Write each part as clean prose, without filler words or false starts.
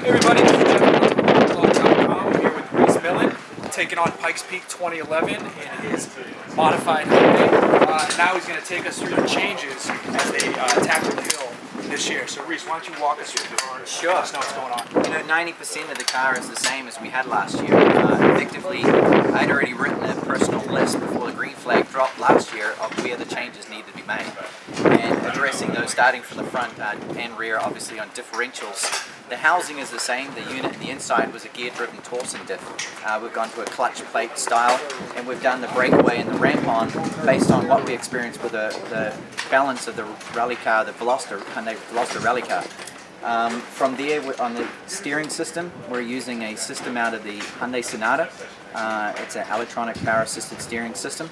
Hey everybody, this is Jeff from I'm here with Rhys Millen, taking on Pikes Peak 2011 in his modified Hyundai. Now he's going to take us through the changes as they tackle the hill this year. So Rhys, why don't you walk us through the car? Sure. Let us know what's going on. You know, 90% of the car is the same as we had last year. Effectively, I'd already written a personal list before the green flag dropped last year of where the changes needed to be made. And addressing those starting from the front and rear, obviously on differentials. The housing is the same. The unit in the inside was a gear-driven Torsen diff. We've gone to a clutch plate style, and we've done the breakaway and the ramp-on based on what we experienced with the balance of the rally car, the Hyundai Veloster rally car. From there, on the steering system, we're using a system out of the Hyundai Sonata. It's an electronic power-assisted steering system.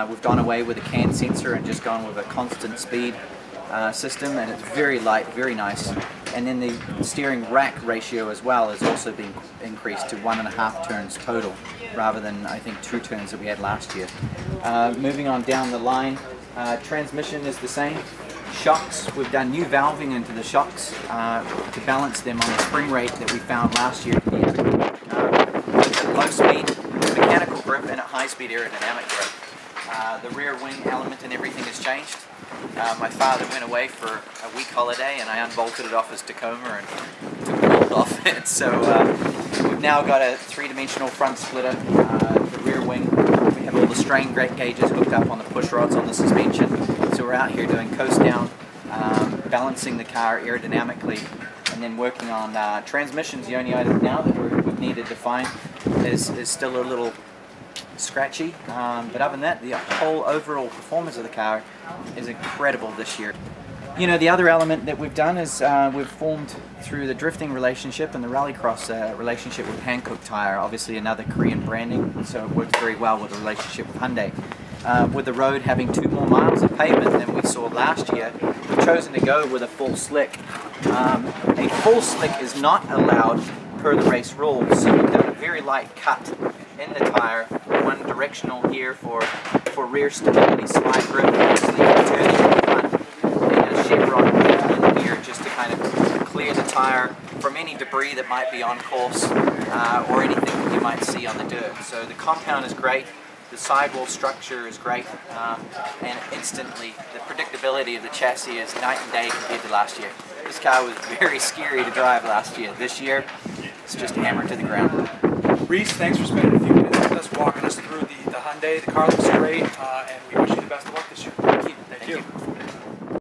We've gone away with a CAN sensor and just gone with a constant speed system, and it's very light, very nice. And then the steering rack ratio as well has also been increased to 1.5 turns total, rather than I think 2 turns that we had last year. Moving on down the line, transmission is the same. Shocks, we've done new valving into the shocks to balance them on the spring rate that we found last year to be adequate. Low speed mechanical grip and a high speed aerodynamic grip. The rear wing element and everything has changed. My father went away for a week holiday and I unbolted it off his Tacoma and took the bolt off it. So we've now got a 3-dimensional front splitter. The rear wing, we have all the strain gauges hooked up on the push rods on the suspension. So we're out here doing coast down, balancing the car aerodynamically, and then working on transmissions. The only item now that we've needed to find is still a little scratchy, but other than that, the whole overall performance of the car is incredible this year. You know, the other element that we've done is we've formed through the drifting relationship and the rallycross relationship with Hankook Tire, obviously another Korean branding, so it works very well with the relationship with Hyundai. With the road having 2 more miles of pavement than we saw last year, we've chosen to go with a full slick. A full slick is not allowed per the race rules, so we've done a very light cut in the tire, one directional here for rear stability, slide grip, obviously turning in the front, and a chevron in here just to kind of clear the tire from any debris that might be on course or anything that you might see on the dirt. So the compound is great, the sidewall structure is great, and instantly the predictability of the chassis is night and day compared to last year. This car was very scary to drive last year. This year, it's just hammered to the ground. Rhys, thanks for spending a few minutes with us, walking us through the Hyundai. The car looks great, and we wish you the best of luck this year. Thank you.